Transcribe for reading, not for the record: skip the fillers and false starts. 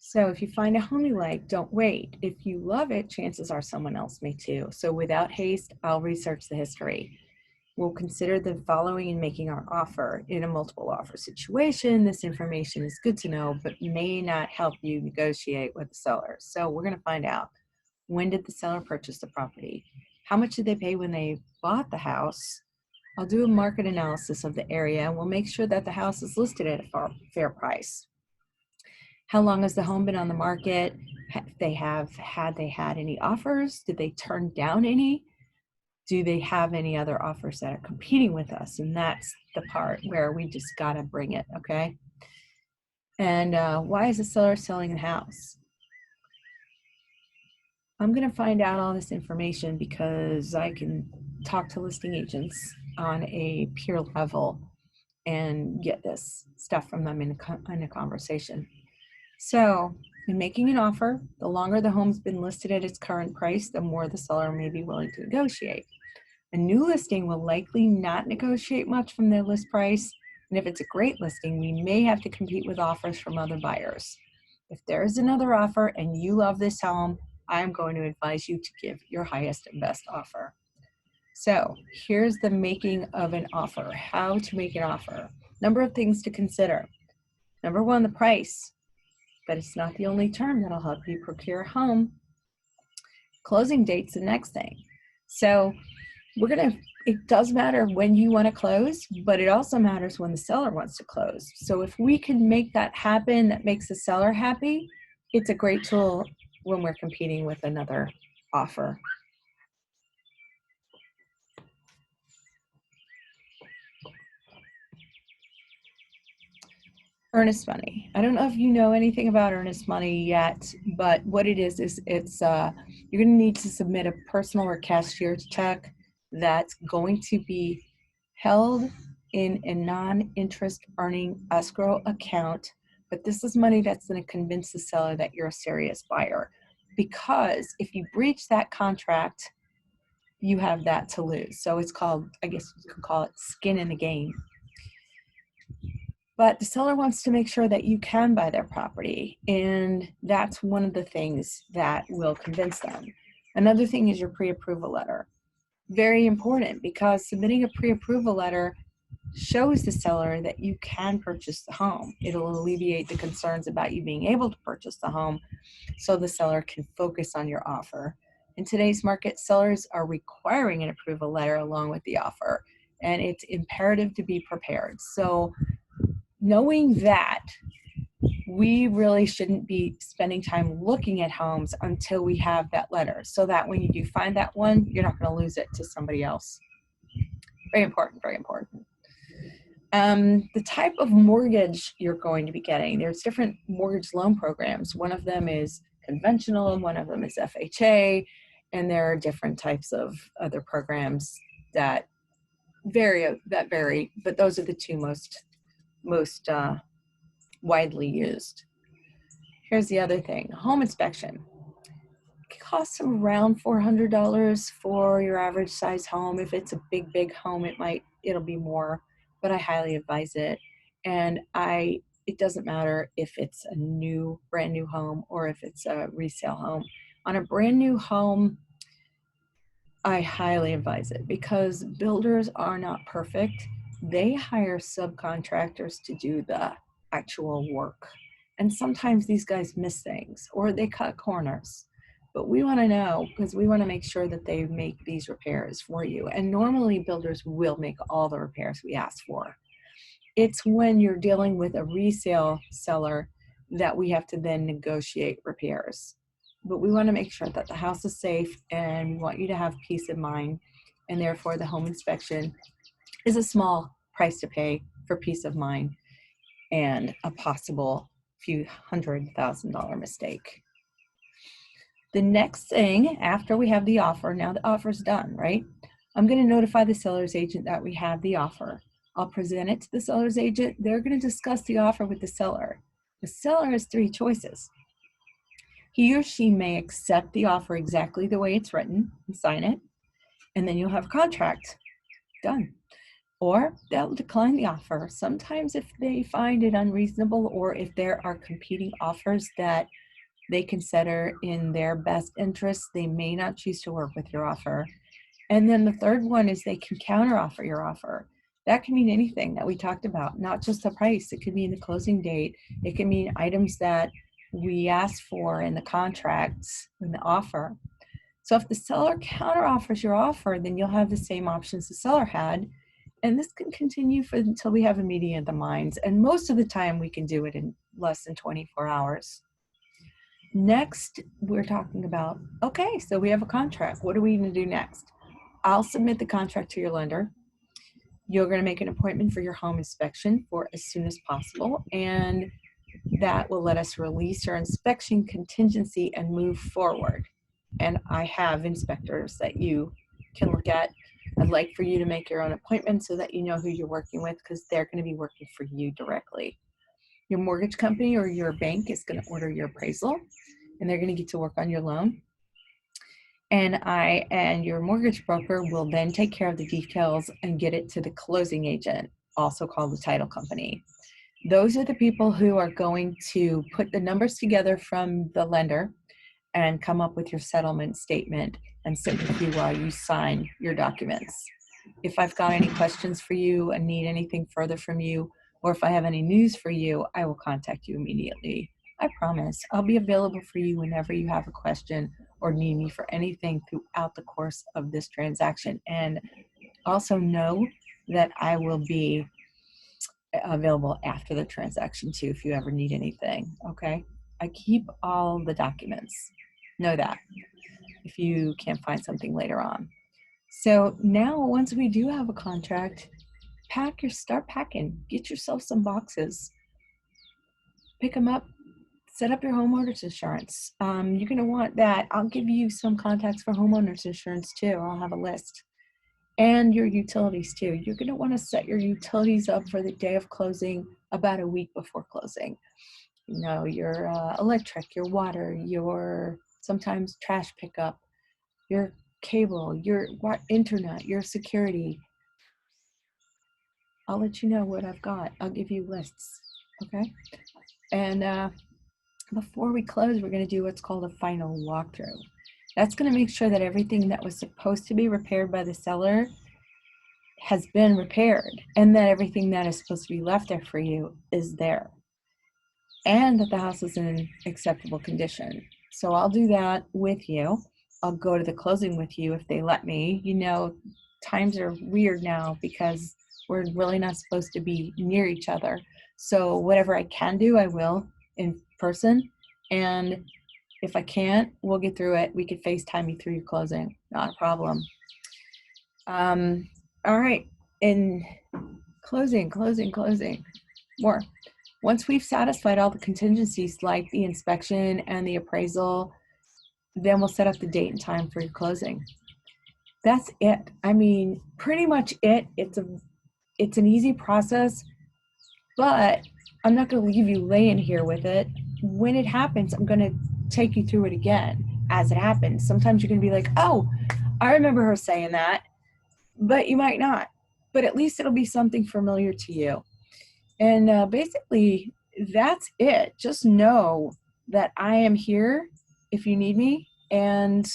So if you find a home you like, don't wait. If you love it, chances are someone else may too. So without haste, I'll research the history. We'll consider the following in making our offer. In a multiple offer situation, this information is good to know, but may not help you negotiate with the seller. So we're going to find out, when did the seller purchase the property? How much did they pay when they bought the house? I'll do a market analysis of the area and we'll make sure that the house is listed at a fair price. How long has the home been on the market? Had they had any offers? Did they turn down any? Do they have any other offers that are competing with us? And that's the part where we just gotta bring it, okay? And why is the seller selling the house? I'm gonna find out all this information because I can talk to listing agents on a peer level and get this stuff from them in a conversation. So in making an offer, the longer the home's been listed at its current price, the more the seller may be willing to negotiate. A new listing will likely not negotiate much from their list price, and if it's a great listing, we may have to compete with offers from other buyers. If there is another offer and you love this home, I'm going to advise you to give your highest and best offer. So here's the making of an offer, how to make an offer. Number of things to consider. Number one, the price, but it's not the only term that'll help you procure a home. Closing date's the next thing. So it does matter when you want to close, but it also matters when the seller wants to close. So if we can make that happen, that makes the seller happy, it's a great tool when we're competing with another offer. Earnest Money. I don't know if you know anything about Earnest Money yet, but what it is it's you're going to need to submit a personal or cashier's check that's going to be held in a non-interest earning escrow account. But this is money that's going to convince the seller that you're a serious buyer. Because if you breach that contract, you have that to lose. So it's called, I guess you could call it skin in the game. But the seller wants to make sure that you can buy their property, and that's one of the things that will convince them. Another thing is your pre-approval letter. Very important, because submitting a pre-approval letter shows the seller that you can purchase the home. It'll alleviate the concerns about you being able to purchase the home, so the seller can focus on your offer. In today's market, sellers are requiring an approval letter along with the offer, and it's imperative to be prepared. So knowing that, we really shouldn't be spending time looking at homes until we have that letter, so that when you do find that one, you're not going to lose it to somebody else. Very important, very important. The type of mortgage you're going to be getting. There's different mortgage loan programs. One of them is conventional, and one of them is FHA, and there are different types of other programs that vary, but those are the two most widely used. Here's the other thing, home inspection. It costs around $400 for your average size home. If it's a big home, it'll be more, but I highly advise it. And it doesn't matter if it's a brand new home or if it's a resale home. On a brand new home, I highly advise it, because builders are not perfect. They hire subcontractors to do the actual work. And sometimes these guys miss things or they cut corners. But we want to know, because we want to make sure that they make these repairs for you. And normally builders will make all the repairs we ask for. It's when you're dealing with a resale seller that we have to then negotiate repairs. But we want to make sure that the house is safe, and we want you to have peace of mind. And therefore, the home inspection is a small price to pay for peace of mind and a possible few $100,000 mistake. The next thing, after we have the offer, now the offer's done, right? I'm going to notify the seller's agent that we have the offer. I'll present it to the seller's agent. They're going to discuss the offer with the seller. The seller has three choices. He or she may accept the offer exactly the way it's written and sign it, and then you'll have a contract. Done. or they'll decline the offer. Sometimes if they find it unreasonable or if there are competing offers that they consider in their best interest, they may not choose to work with your offer. And then the third one is they can counteroffer your offer. That can mean anything that we talked about, not just the price. It could mean the closing date. It can mean items that we asked for in the contracts, in the offer. So if the seller counteroffers your offer, then you'll have the same options the seller had. And this can continue until we have a meeting of the minds. And most of the time we can do it in less than 24 hours. Next, we're talking about, okay, so we have a contract. What are we going to do next? I'll submit the contract to your lender. You're going to make an appointment for your home inspection for as soon as possible. And that will let us release our inspection contingency and move forward. And I have inspectors that you can look at. I'd like for you to make your own appointment so that you know who you're working with, because they're going to be working for you directly. Your mortgage company or your bank is going to order your appraisal, and they're going to get to work on your loan. And I and your mortgage broker will then take care of the details and get it to the closing agent, also called the title company. Those are the people who are going to put the numbers together from the lender and come up with your settlement statement and sit with you while you sign your documents. If I've got any questions for you and need anything further from you, or if I have any news for you, I will contact you immediately. I promise I'll be available for you whenever you have a question or need me for anything throughout the course of this transaction. And also know that I will be available after the transaction too if you ever need anything. Okay, I keep all the documents. Know that if you can't find something later on. So now once we do have a contract, start packing. Get yourself some boxes, pick them up, set up your homeowner's insurance. You're going to want that. I'll give you some contacts for homeowner's insurance too. I'll have a list. And your utilities too. You're going to want to set your utilities up for the day of closing about a week before closing. You know, your electric, your water, your sometimes trash pickup, your cable, your internet, your security. I'll let you know what I've got. I'll give you lists. Okay. And before we close, we're going to do what's called a final walkthrough. That's going to make sure that everything that was supposed to be repaired by the seller has been repaired, and that everything that is supposed to be left there for you is there, and that the house is in acceptable condition. So I'll do that with you. I'll go to the closing with you if they let me. You know, times are weird now because we're really not supposed to be near each other. So whatever I can do, I will in person. And if I can't, we'll get through it. We could FaceTime you through your closing. Not a problem. All right. In closing. More. Once we've satisfied all the contingencies like the inspection and the appraisal, then we'll set up the date and time for your closing. That's it. I mean, pretty much it. It's an easy process, but I'm not going to leave you laying here with it. When it happens, I'm going to take you through it again as it happens. Sometimes you're going to be like, oh, I remember her saying that, but you might not. But at least it'll be something familiar to you. And basically, that's it. Just know that I am here if you need me. And